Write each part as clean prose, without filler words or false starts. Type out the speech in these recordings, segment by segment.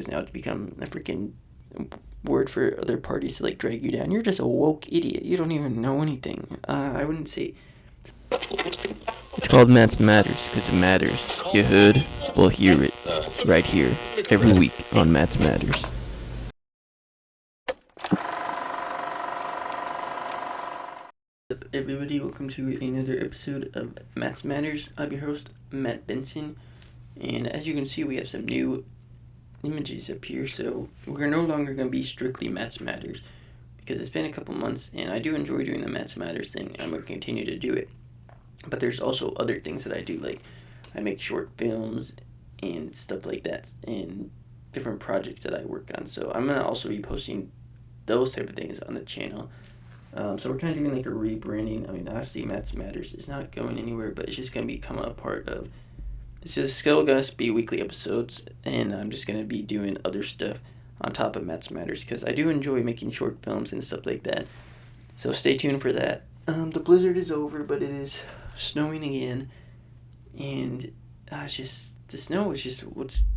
because now it's become a freaking word for other parties to like drag you down. You're just a woke idiot. You don't even know anything. I wouldn't say. It's called Matt's Matters because it matters. You heard? Well, hear it right here every week on Matt's Matters. What's up, everybody? Welcome to another episode of Matt's Matters. I'm your host, Matt Benson, and as you can see, we have some new images up here, so we're no longer going to be strictly Matt's Matters because it's been a couple months, and I do enjoy doing the Matt's Matters thing. I'm going to continue to do it, but there's also other things that I do, like I make short films and stuff like that, and different projects that I work on, so I'm going to also be posting those type of things on the channel. So we're kind of doing like a rebranding. I mean, honestly, Matt's Matters is not going anywhere, but it's just going to become a part of. This is still going to be weekly episodes, and I'm just going to be doing other stuff on top of Matt's Matters because I do enjoy making short films and stuff like that. So stay tuned for that. The blizzard is over, but it is snowing again, and it's just the snow is just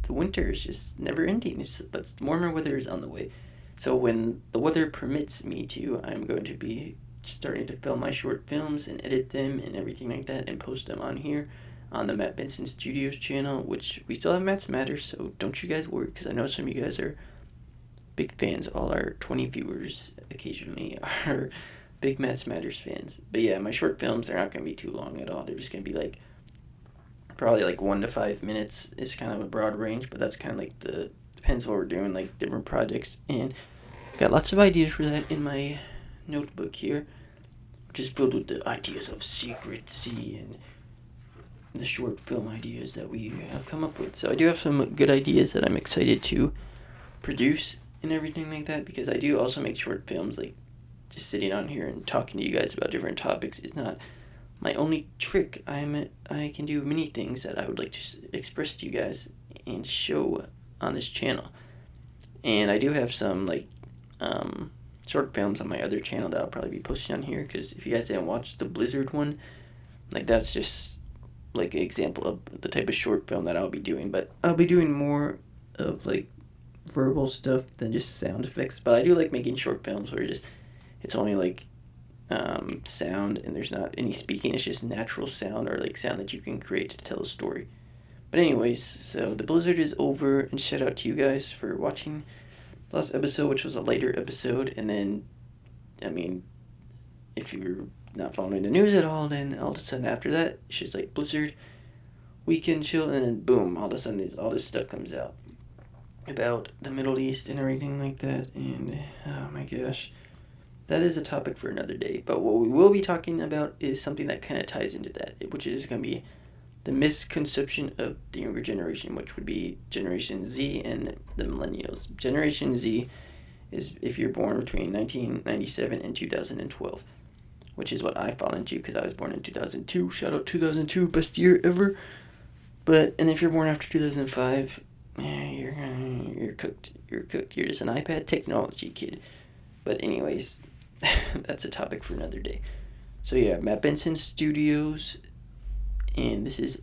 the winter is just never ending. But warmer weather is on the way. So when the weather permits me to, I'm going to be starting to film my short films and edit them and everything like that and post them on here on the Matt Benson Studios channel, which we still have Matt's Matters, so don't you guys worry, because I know some of you guys are big fans. All our 20 viewers occasionally are big Matt's Matters fans. But yeah, my short films are not going to be too long at all. They're just going to be like, probably like 1 to 5 minutes is kind of a broad range, but that's kind of like depends what we're doing, like different projects. And got lots of ideas for that in my notebook here, which is filled with the ideas of secrecy and the short film ideas that we have come up with. So I do have some good ideas that I'm excited to produce and everything like that, because I do also make short films. Like just sitting on here and talking to you guys about different topics is not my only trick. I can do many things that I would like to express to you guys and show on this channel. And I do have some like short films on my other channel that I'll probably be posting on here, because if you guys didn't watch the Blizzard one, like that's just like an example of the type of short film that I'll be doing. But I'll be doing more of like verbal stuff than just sound effects. But I do like making short films where it's only like sound and there's not any speaking. It's just natural sound, or like sound that you can create to tell a story. But anyways, so the blizzard is over, and shout out to you guys for watching the last episode, which was a lighter episode. And then, I mean, if you're not following the news at all, then all of a sudden after that, it's just like blizzard, weekend chill, and then boom, all of a sudden all this stuff comes out about the Middle East and everything like that. And oh my gosh, that is a topic for another day. But what we will be talking about is something that kind of ties into that, which is going to be the misconception of the younger generation, which would be Generation Z and the millennials. Generation Z is if you're born between 1997 and 2012. Which is what I fall into, because I was born in 2002. Shout out 2002, best year ever. And if you're born after 2005, you're cooked. You're cooked. You're just an iPad technology kid. But anyways, that's a topic for another day. So yeah, Matt Benson Studios, and this is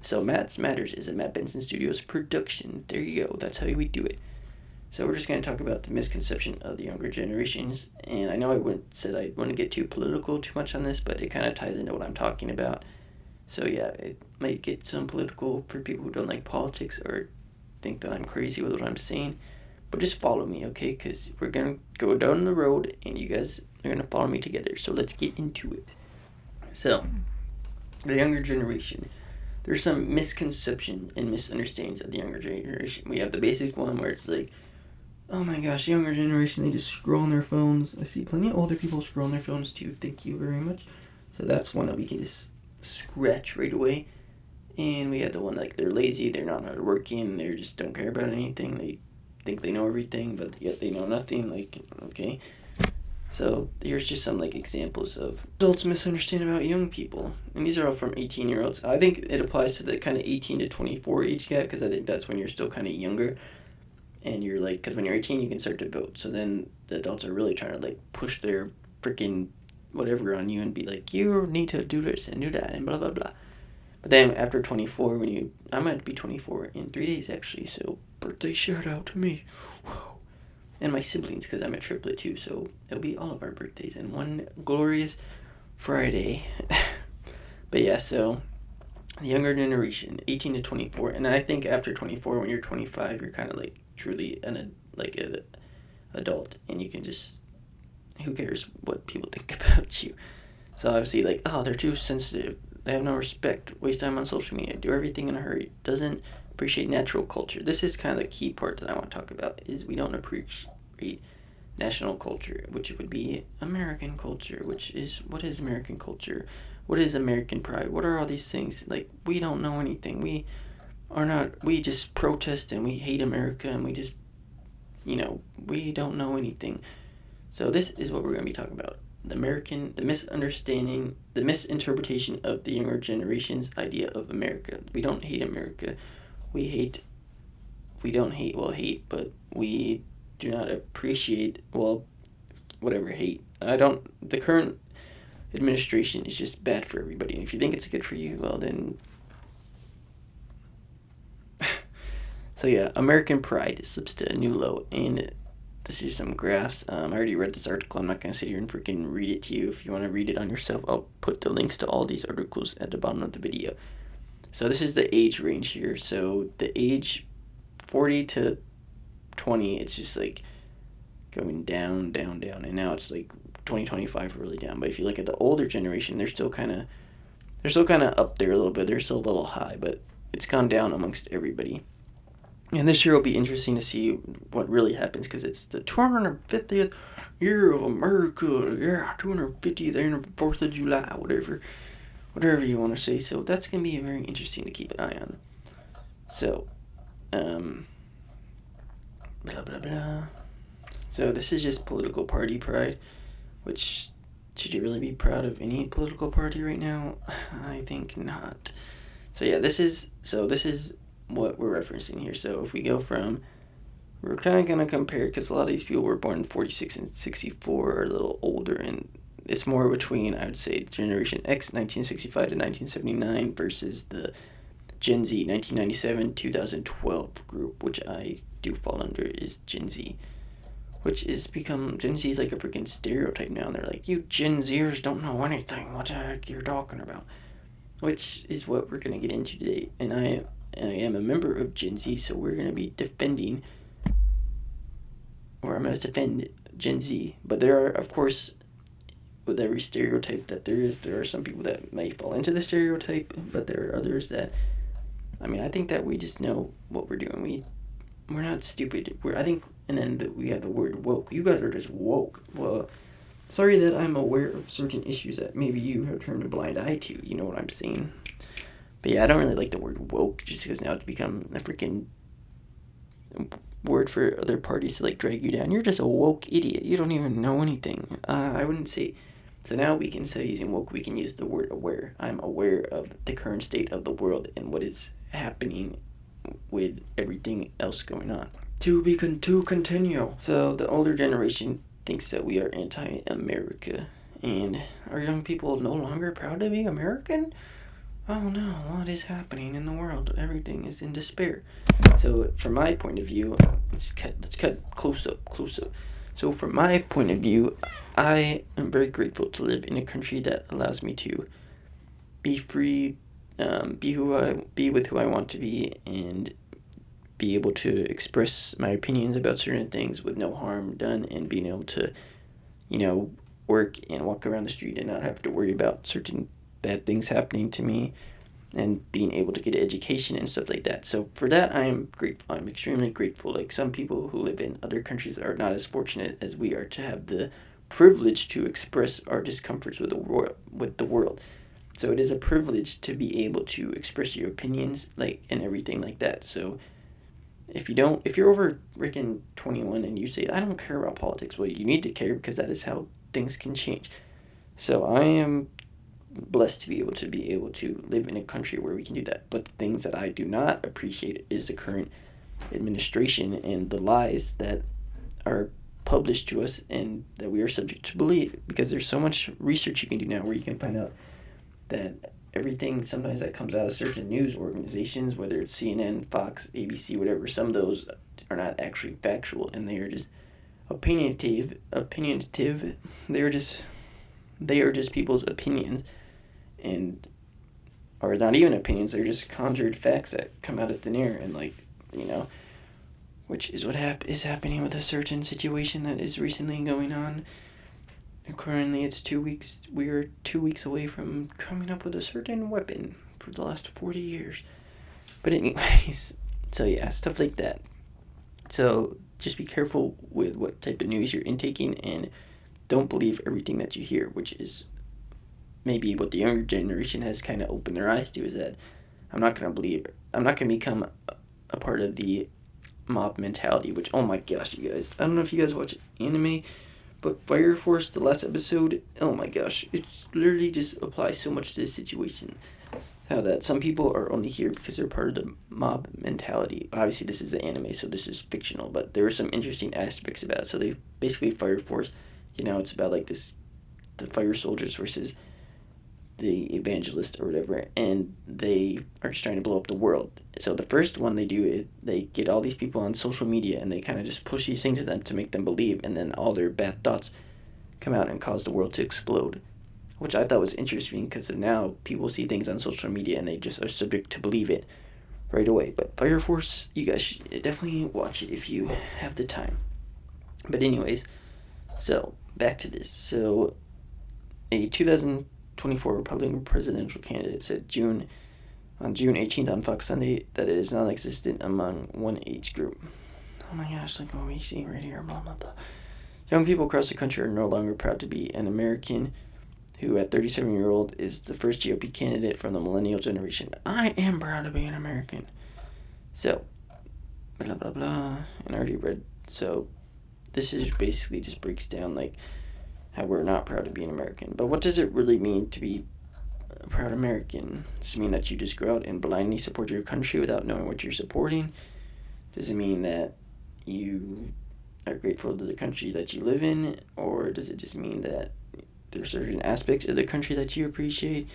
so Matt's Matters is a Matt Benson Studios production. There you go. That's how we do it. So we're just going to talk about the misconception of the younger generations. And I know I said I wouldn't get too political too much on this, but it kind of ties into what I'm talking about. So yeah, it might get some political for people who don't like politics or think that I'm crazy with what I'm saying. But just follow me, okay? Because we're going to go down the road, and you guys are going to follow me together. So let's get into it. So, the younger generation. There's some misconception and misunderstandings of the younger generation. We have the basic one where it's like, oh my gosh, the younger generation, they just scroll on their phones. I see plenty of older people scroll on their phones too. Thank you very much. So that's one that we can just scratch right away. And we have the one like they're lazy, they're not hardworking, they just don't care about anything. They think they know everything, but yet they know nothing. Like, okay. So here's just some like examples of adults misunderstand about young people. And these are all from 18-year-olds. I think it applies to the kind of 18 to 24 age gap, because I think that's when you're still kind of younger. And you're like, because when you're 18, you can start to vote. So then the adults are really trying to like push their freaking whatever on you and be like, you need to do this and do that and blah, blah, blah. But then after 24, I might be 24 in 3 days actually. So birthday shout out to me. Whoa. And my siblings, because I'm a triplet too, so it'll be all of our birthdays in one glorious Friday. But yeah, so the younger generation, 18 to 24, and I think after 24, when you're 25, you're kind of like truly an adult, and you can just, who cares what people think about you. So obviously, like, oh, they're too sensitive, they have no respect, waste time on social media, do everything in a hurry, doesn't appreciate natural culture. This is kind of the key part that I want to talk about, is we don't appreciate national culture, which would be American culture, which is, what is American culture? What is American pride? What are all these things? Like, we don't know anything. We just protest and we hate America, and we just, we don't know anything. So this is what we're going to be talking about. The misunderstanding, the misinterpretation of the younger generation's idea of America. We don't hate America. But we do not appreciate, hate. The current administration is just bad for everybody, and if you think it's good for you, well then. So yeah, American pride slips to a new low, and this is some graphs. I already read this article. I'm not going to sit here and freaking read it to you. If you want to read it on yourself, I'll put the links to all these articles at the bottom of the video. So this is the age range here. So the age 40 to 20, it's just like going down, down, down. And now it's like 2025 really down. But if you look at the older generation, they're still kind of up there a little bit. They're still a little high, but it's gone down amongst everybody. And this year will be interesting to see what really happens, because it's the 250th year of America. Yeah, 250th year, 4th of July, whatever you want to say. So that's going to be very interesting to keep an eye on. So, blah, blah, blah. So this is just political party pride, which, should you really be proud of any political party right now? I think not. So yeah, this is what we're referencing here. So if we go from, we're kind of going to compare, because a lot of these people were born in 46 and 64 are a little older, and it's more between, I would say, Generation X, 1965 to 1979, versus the Gen Z, 1997 2012 group, which I do fall under, is Gen Z, which is Gen Z is like a freaking stereotype now, and they're like, you Gen Zers don't know anything, what the heck you're talking about, which is what we're going to get into today. And I am a member of Gen Z, so we're going to be defend Gen Z. But there are, of course, with every stereotype that there are some people that may fall into the stereotype, but there are others that, I think that we just know what we're doing. We're not stupid. And then we have the word woke. You guys are just woke. Well, sorry that I'm aware of certain issues that maybe you have turned a blind eye to. You know what I'm saying? But yeah, I don't really like the word woke, just because now it's become a freaking word for other parties to like drag you down. You're just a woke idiot. You don't even know anything. I wouldn't say. So now we can say, using woke, we can use the word aware. I'm aware of the current state of the world and what is happening with everything else going on. To continue. So the older generation thinks that we are anti-America, and are young people no longer proud to be American? Oh no, what is happening in the world? Everything is in despair. So from my point of view, let's cut close up. So from my point of view, I am very grateful to live in a country that allows me to be free, be with who I want to be, and be able to express my opinions about certain things with no harm done, and being able to, work and walk around the street and not have to worry about certain bad things happening to me, and being able to get an education and stuff like that. So for that, I am grateful. I'm extremely grateful. Like, some people who live in other countries are not as fortunate as we are to have the privilege to express our discomforts with the world. So it is a privilege to be able to express your opinions, and everything like that. So if you're over freaking 21 and you say, I don't care about politics, well, you need to care, because that is how things can change. So I am blessed to be able to live in a country where we can do that. But the things that I do not appreciate is the current administration and the lies that are published to us and that we are subject to believe, because there's so much research you can do now where you can find out that everything sometimes that comes out of certain news organizations, whether it's CNN, Fox, ABC, whatever, some of those are not actually factual, and they are just opinionative. They are just people's opinions, and or not even opinions. They're just conjured facts that come out of thin air, and which is what is happening with a certain situation that is recently going on. Currently, it's 2 weeks. We are 2 weeks away from coming up with a certain weapon for the last 40 years. But anyways, so yeah, stuff like that. So just be careful with what type of news you're intaking, and don't believe everything that you hear, which is maybe what the younger generation has kind of opened their eyes to, is that I'm not going to become a part of the mob mentality, which, oh my gosh, you guys, I don't know if you guys watch anime, but Fire Force, the last episode, oh my gosh, it literally just applies so much to this situation. How that some people are only here because they're part of the mob mentality. Obviously, this is an anime, so this is fictional, but there are some interesting aspects about it. So they basically, Fire Force, it's about like the fire soldiers versus the evangelist or whatever, and they are just trying to blow up the world. So the first one they do is they get all these people on social media, and they kind of just push these things to them to make them believe, and then all their bad thoughts come out and cause the world to explode, which I thought was interesting because now people see things on social media and they just are subject to believe it right away. But Fire Force, you guys should definitely watch it if you have the time. But anyways, so back to this. So a 2024 Republican presidential candidate said on June 18th on Fox Sunday that it is non-existent among one age group. Oh my gosh, look what we see right here, blah, blah, blah. Young people across the country are no longer proud to be an American, who at 37-year-old is the first GOP candidate from the millennial generation. I am proud to be an American. So, blah, blah, blah, and I already read. So, this is basically just breaks down like how we're not proud to be an American. But what does it really mean to be a proud American? Does it mean that you just go out and blindly support your country without knowing what you're supporting? Does it mean that you are grateful to the country that you live in? Or does it just mean that there's certain aspects of the country that you appreciate,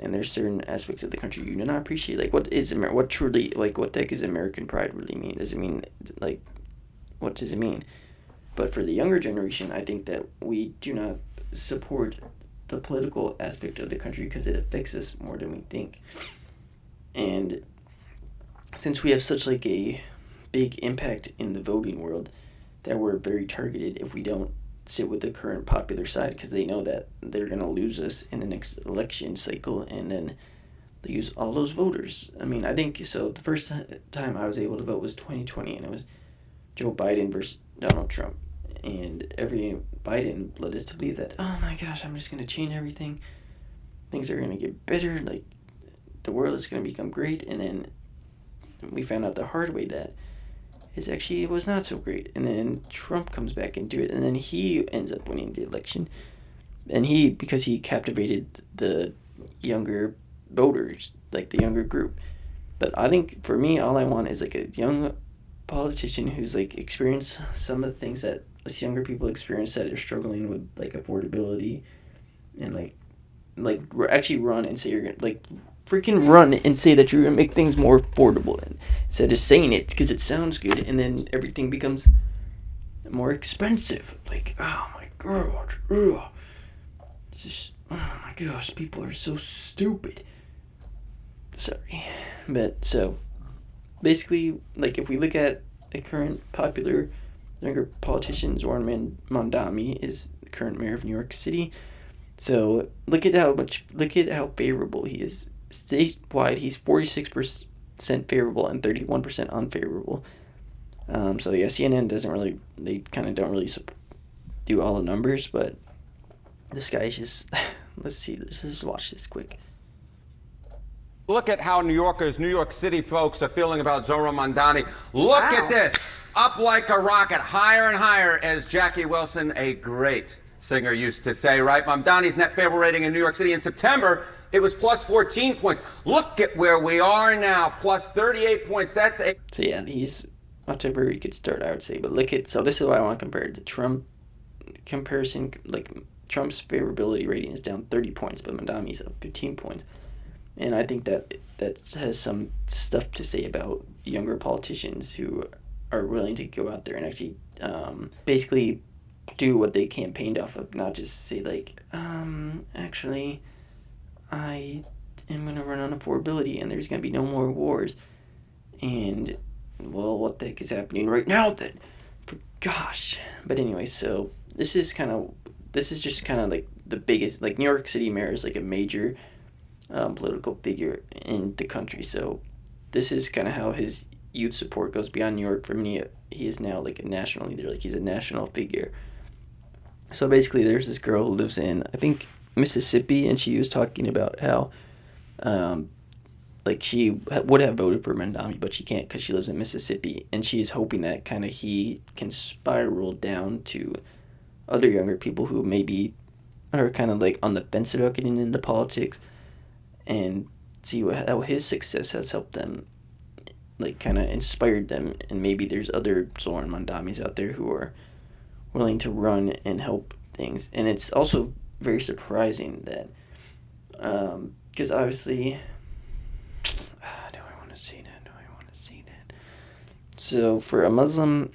and there's certain aspects of the country you do not appreciate? Like, what the heck does American pride really mean? Does it mean, like, what does it mean? But for the younger generation, I think that we do not support the political aspect of the country because it affects us more than we think. And since we have such like a big impact in the voting world, that we're very targeted if we don't sit with the current popular side, because they know that they're going to lose us in the next election cycle, and then they use all those voters. I mean, I think, so the first time I was able to vote was 2020, and it was Joe Biden versus Donald Trump. And Biden led us to believe that, oh my gosh, I'm just going to change everything. Things are going to get better. Like, the world is going to become great. And then we found out the hard way that it was not so great. And then Trump comes back into it. And then he ends up winning the election. And because he captivated the younger voters, like the younger group. But I think for me, all I want is like a young politician who's like experienced some of the things that us younger people experience that are struggling with like affordability, and like actually run and say you're gonna freaking run and say that you're gonna make things more affordable, and instead of just saying it because it sounds good and then everything becomes more expensive. Like, oh my god, it's just, oh my gosh, people are so stupid. Sorry, but so basically, like, if we look at a current popular younger politician, Zoran Mondani is the current mayor of New York City. So look at how favorable he is. Statewide, he's 46% favorable and 31% unfavorable. So yeah, CNN they kind of don't really do all the numbers, but this guy's just, let's just watch this quick. Look at how New York City folks are feeling about Zoran Mondani. Look at this. Up like a rocket, higher and higher, as Jackie Wilson, a great singer, used to say, right? Mondani's net favorable rating in New York City in September, it was plus 14 points. Look at where we are now, plus 38 points. So yeah, he's not a very good start, I would say. But so this is what I want to compare to Trump comparison. Like, Trump's favorability rating is down 30 points, but Mondani's up 15 points. And I think that has some stuff to say about younger politicians who are willing to go out there and actually basically do what they campaigned off of, not just say like, actually, I am gonna run on affordability and there's gonna be no more wars. And well, what the heck is happening right now? Then, for gosh. But anyway, so this is just kind of like the biggest, like New York City mayor is like a major political figure in the country. So this is kind of how his youth support goes beyond New York. For me, he is now like a national leader. Like he's a national figure. So basically, there's this girl who lives in, I think, Mississippi, and she was talking about how, like, she would have voted for Mandami, but she can't because she lives in Mississippi, and she is hoping that kind of he can spiral down to other younger people who maybe are kind of like on the fence about getting into politics, and see how his success has helped them, like, kind of inspired them, and maybe there's other Zoran Mandamis out there who are willing to run and help things. And it's also very surprising that, because obviously, do I want to say that? So for a Muslim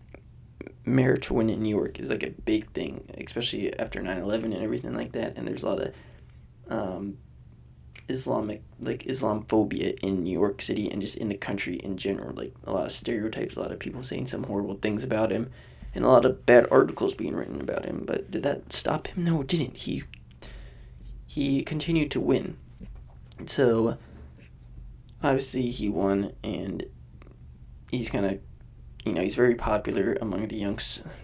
mayor to win in New York is like a big thing, especially after 9/11 and everything like that. And there's a lot of Islamophobia in New York City and just in the country in general. Like a lot of stereotypes, a lot of people saying some horrible things about him, and a lot of bad articles being written about him. But did that stop him? No, it didn't. He continued to win. So obviously he won, and he's kind of, he's very popular among the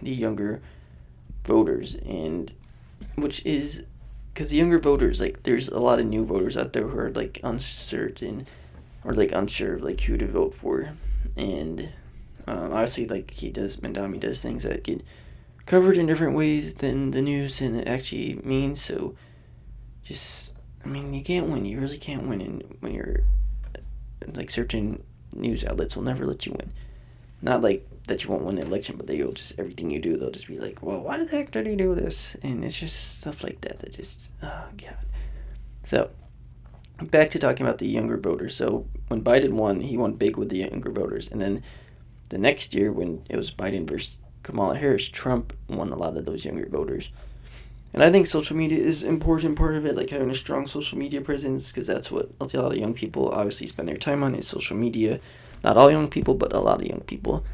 younger voters, and which is because the younger voters, like, there's a lot of new voters out there who are like uncertain or like unsure of like who to vote for, and obviously, like, Mandami does things that get covered in different ways than the news and it actually means. So just, you can't win. You really can't win, and when you're like certain news outlets will never let you win. Not like that you won't win the election, but they'll just, everything you do, they'll just be like, well, why the heck did he do this? And it's just stuff like that just, oh god. So back to talking about the younger voters. So when Biden won, he won big with the younger voters, and then the next year when it was Biden versus Kamala Harris, Trump won a lot of those younger voters. And I think social media is an important part of it, like having a strong social media presence, because that's what a lot of young people obviously spend their time on, is social media. Not all young people, but a lot of young people.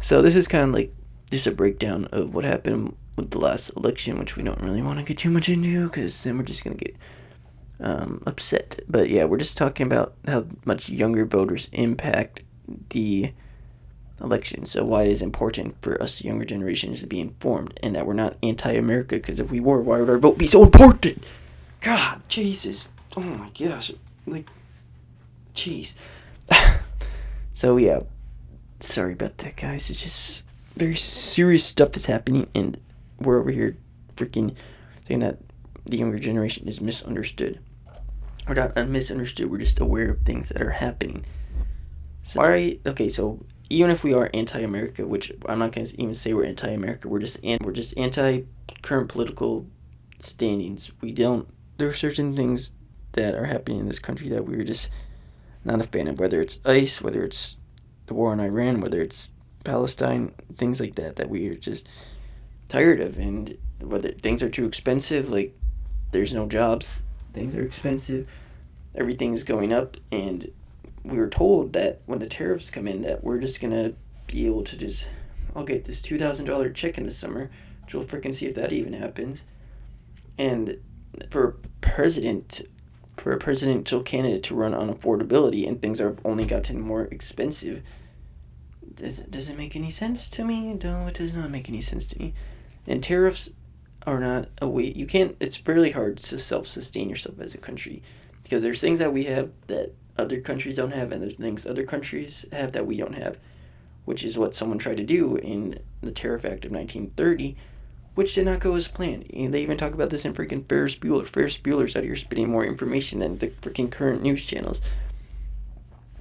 So this is kind of like just a breakdown of what happened with the last election, which we don't really want to get too much into, because then we're just going to get upset. But yeah, we're just talking about how much younger voters impact the election. So why it is important for us younger generations to be informed, and that we're not anti-America, because if we were, why would our vote be so important? God, Jesus. Oh my gosh. Like, jeez. So yeah, sorry about that, guys. It's just very serious stuff that's happening, and we're over here freaking saying that the younger generation is misunderstood. We're not misunderstood, we're just aware of things that are happening. So, okay, so even if we are anti-America, which I'm not going to even say we're anti-America, we're just anti-current political standings. There are certain things that are happening in this country that we're just not a fan of, whether it's ICE, whether it's the war in Iran, whether it's Palestine, things like that, that we are just tired of. And whether things are too expensive, like there's no jobs, things are expensive, everything's going up, and we were told that when the tariffs come in that we're just going to be able to just, I'll get this $2,000 check in the summer, which we'll freaking see if that even happens. And for a presidential candidate to run on affordability, and things are only gotten more expensive, does it make any sense to me? No, it does not make any sense to me. And tariffs are not a way, it's really hard to self-sustain yourself as a country, because there's things that we have that other countries don't have, and there's things other countries have that we don't have, which is what someone tried to do in the Tariff Act of 1930, which did not go as planned. And they even talk about this in freaking Ferris Bueller. Ferris Bueller's out here spitting more information than the freaking current news channels.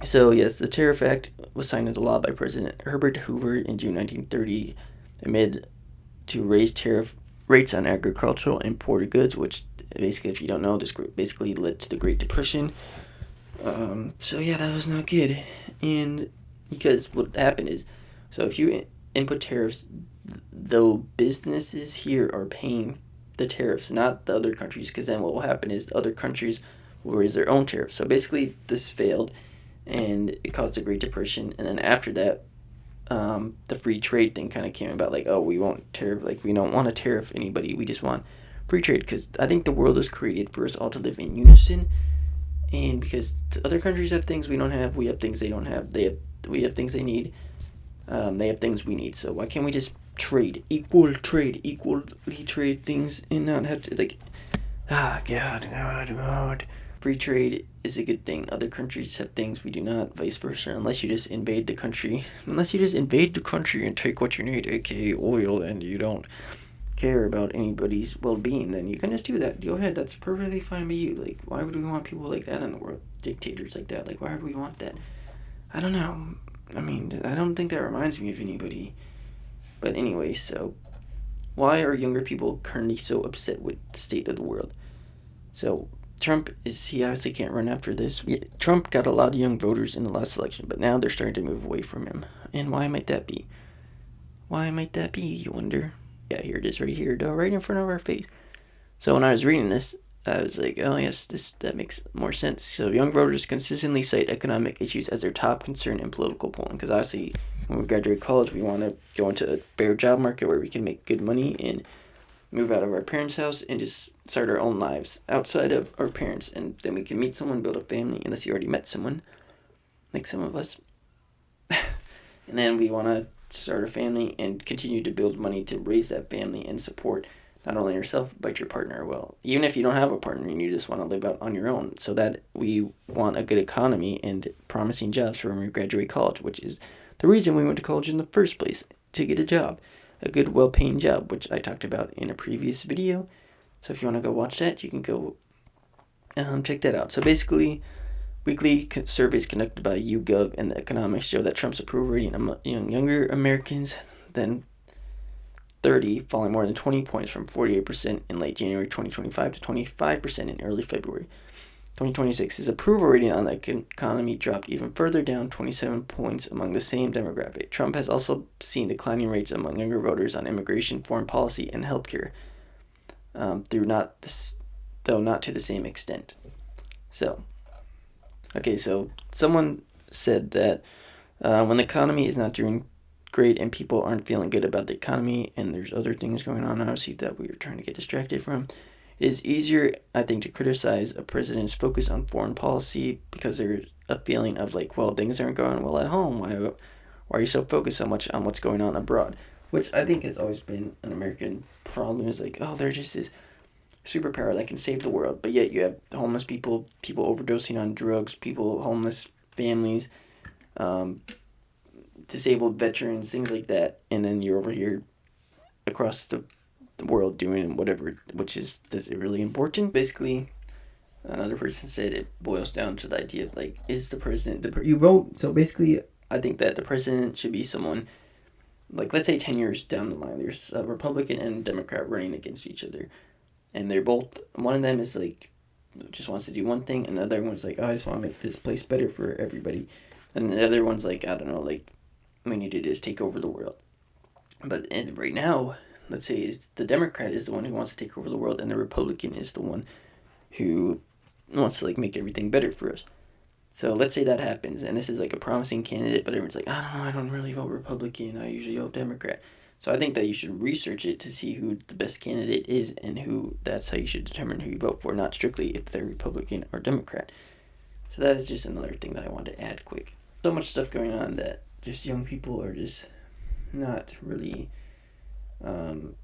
So yes, the Tariff Act was signed into law by President Herbert Hoover in June 1930, amid to raise tariff rates on agricultural imported goods, which Basically, if you don't know, this basically led to the Great Depression. So yeah, that was not good. And because what happened is, so if you input tariffs, though businesses here are paying the tariffs, not the other countries, because then what will happen is the other countries will raise their own tariffs. So basically, this failed, and it caused the Great Depression. And then after that, the free trade thing kind of came about. Like, oh, we won't tariff. Like, we don't want to tariff anybody. We just want free trade, because I think the world was created for us all to live in unison. And because other countries have things we don't have, we have things they don't have. We have things they need. They have things we need. So why can't we just equally trade things and not have to, like, God. Free trade is a good thing. Other countries have things we do not, vice versa, unless you just invade the country. Unless you just invade the country and take what you need, aka oil, and you don't care about anybody's well-being, then you can just do that. Go ahead, that's perfectly fine by you. Like, why would we want people like that in the world? Dictators like that. Like, why would we want that? I don't know. I mean, I don't think that reminds me of anybody. But anyway, so why are younger people currently so upset with the state of the world? So Trump he obviously can't run after this. Yeah, Trump got a lot of young voters in the last election, but now they're starting to move away from him. And why might that be? Why might that be, you wonder? Yeah, here it is right here, though, right in front of our face. So when I was reading this, I was like, oh yes, that makes more sense. So young voters consistently cite economic issues as their top concern in political polling, because obviously when we graduate college, we want to go into a fair job market where we can make good money and move out of our parents' house and just start our own lives outside of our parents, and then we can meet someone, build a family, unless you already met someone, like some of us. And then we want to start a family and continue to build money to raise that family and support not only yourself but your partner. Well, even if you don't have a partner and you just want to live out on your own, so that we want a good economy and promising jobs for when we graduate college, which is the reason we went to college in the first place, to get a job, a good well-paying job, which I talked about in a previous video. So if you want to go watch that, you can go check that out. So basically, weekly surveys conducted by YouGov and the Economics show that Trump's approval rating among younger Americans than 30, falling more than 20 points from 48% in late January 2025 to 25% in early February 2026. His approval rating on the economy dropped even further, down 27 points among the same demographic. Trump has also seen declining rates among younger voters on immigration, foreign policy, and healthcare, though not to the same extent. So someone said that when the economy is not doing great and people aren't feeling good about the economy and there's other things going on, obviously, that we were trying to get distracted from, it is easier, I think, to criticize a president's focus on foreign policy because there's a feeling of like, well, things aren't going well at home. Why are you so focused so much on what's going on abroad? Which I think has always been an American problem, is like, oh, they're just this superpower that can save the world, but yet you have homeless people overdosing on drugs, homeless families, disabled veterans, things like that, and then you're over here across the world doing whatever, is it really important? Basically, another person said it boils down to the idea of like, is the president you vote? So basically, I think that the president should be someone, like, let's say 10 years down the line, there's a Republican and a Democrat running against each other. And they're both, one of them is like, just wants to do one thing, and the other one's like, oh, I just want to make this place better for everybody. And the other one's like, I don't know, like, we need to just take over the world. But right now, let's say the Democrat is the one who wants to take over the world, and the Republican is the one who wants to like make everything better for us. So let's say that happens, and this is like a promising candidate, but everyone's like, I don't know, I don't really vote Republican, I usually vote Democrat. So I think that you should research it to see who the best candidate is, and that's how you should determine who you vote for, not strictly if they're Republican or Democrat. So that is just another thing that I wanted to add quick. So much stuff going on that just young people are just not really in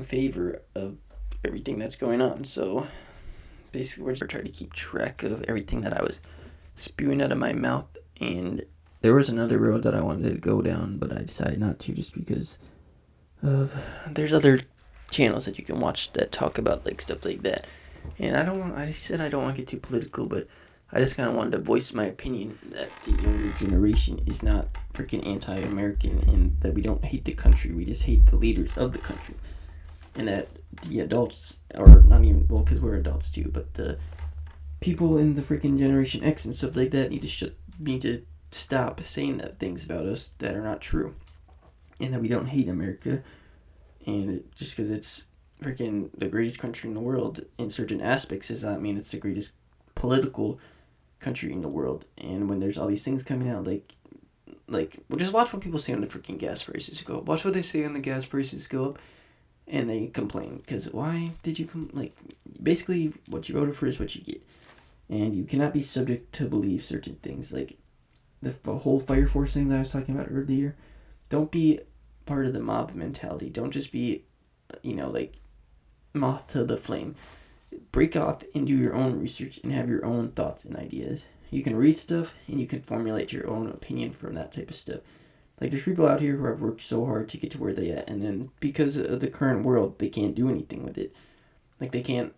favor of everything that's going on. So basically, we're just trying to keep track of everything that I was spewing out of my mouth, and there was another road that I wanted to go down, but I decided not to, just because of there's other channels that you can watch that talk about like stuff like that, and I said I don't want to get too political, but I just kind of wanted to voice my opinion that the younger generation is not freaking anti-American, and that we don't hate the country, we just hate the leaders of the country, and that the adults or not even, well, because we're adults too, but the people in the freaking Generation X and stuff like that need to stop saying that things about us that are not true, and that we don't hate America, and just because it's freaking the greatest country in the world in certain aspects does not mean it's the greatest political country in the world. And when there's all these things coming out, well, just watch what people say when the freaking gas prices go up. Watch what they say when the gas prices go up, and they complain because why did you basically what you voted for is what you get, and you cannot be subject to believe certain things like the whole Fire Force thing that I was talking about earlier. Don't be part of the mob mentality. Don't just be, moth to the flame. Break off and do your own research and have your own thoughts and ideas. You can read stuff and you can formulate your own opinion from that type of stuff. Like, there's people out here who have worked so hard to get to where they at, and then because of the current world, they can't do anything with it. They can't,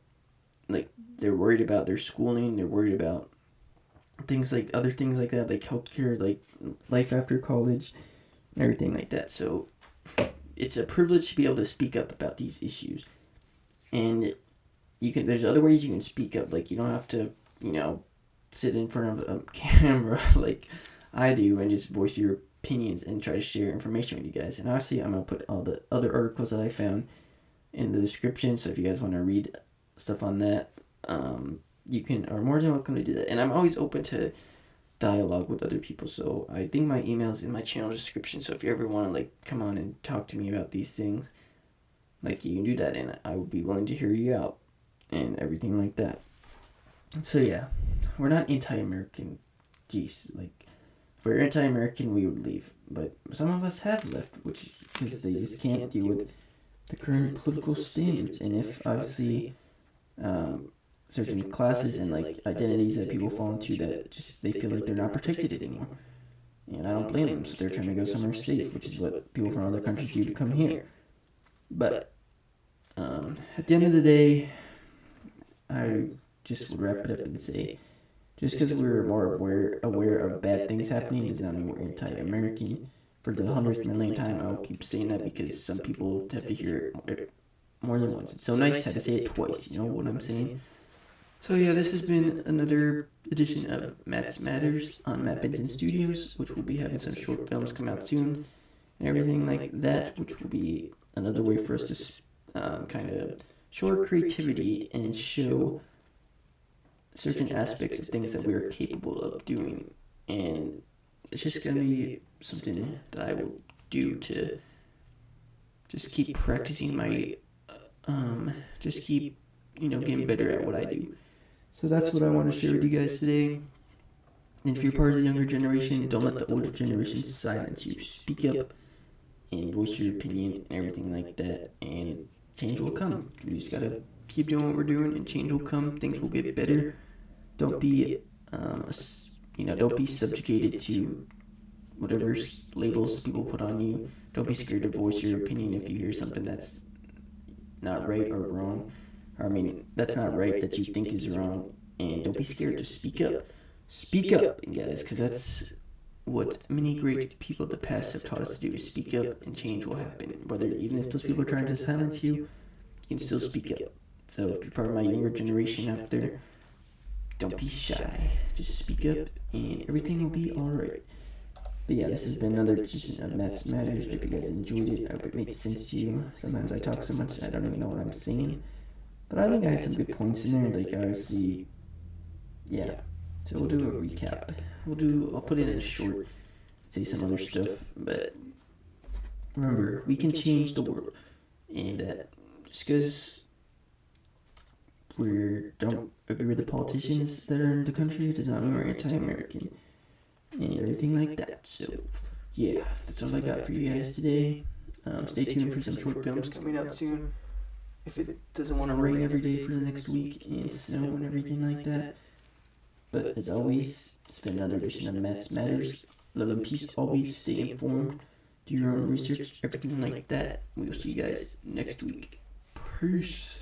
they're worried about their schooling, they're worried about other things like that, like healthcare, like life after college, and everything like that. So, it's a privilege to be able to speak up about these issues. And there's other ways you can speak up. Like, you don't have to, sit in front of a camera like I do and just voice your opinions and try to share information with you guys. And obviously, I'm going to put all the other articles that I found in the description. So if you guys want to read stuff on that, you are more than welcome to do that. And I'm always open to dialogue with other people. So I think my email's in my channel description. So if you ever want to come on and talk to me about these things, you can do that, and I would be willing to hear you out and everything like that. So yeah, we're not anti-American. Jeez, if we're anti-American, we would leave. But some of us have left, which because they just can't deal with the current political standards. And if obviously certain classes and identities that people fall into that just they feel like they're not protected anymore, and I don't blame them. So they're trying to go somewhere safe, which is what people from other countries do to come here. But at the end of the day, I just would wrap it up and say, just because we're more aware of bad things happening does not mean we're anti-American. For the 100th millionth time, I'll keep saying that because some people have to hear it more than once. It's so nice to have to say it twice, you know what I'm saying? So yeah, this has been another edition of Matt's Matters on Matt Benson Studios, which will be having some short films come out soon and everything like that, which will be another way for us to kind of show our creativity and show certain aspects of things that we are capable of doing. And it's just going to be something that I will do to just keep practicing my, just keep, getting better at what I do. So that's what I want to share with you guys today. And if you're part of the younger generation, don't let the older generation silence you. Speak up and voice your opinion and everything like that, and change will come. We just gotta keep doing what we're doing, and change will come. Things will get better. Don't be, don't be subjugated to whatever labels people put on you. Don't be scared to voice your opinion if you hear something that's not right or wrong. That's not right that you think is wrong. And don't be scared to speak up. Speak up, guys, because that's what many great people of the past have taught us to do, is speak up and change will happen. Even if those people are trying to silence you, you can still speak up. So if you're part of my younger generation out there, don't be shy. Just speak up and everything will be alright. But yeah, this has been another edition of Matt's Matters. I hope you guys enjoyed it. I hope it made sense to you. Sometimes I talk so much I don't even know what I'm saying. But I think I had some good points in there. Obviously, yeah. So we'll do a recap. I'll put it in a short, say some other stuff. But remember, we can change the world. And that just because we don't agree with the politicians that are in the country does not mean we're anti-American. And everything like that. So, yeah, that's all I got for you guys today. Stay tuned for some short films coming out soon. If it doesn't want to rain every day for the next week and snow and everything like that. But as always, it's been another edition of Matt's Matters. Love and peace. Always stay informed. Do your own research. Everything like that. We will see you guys next week. Peace.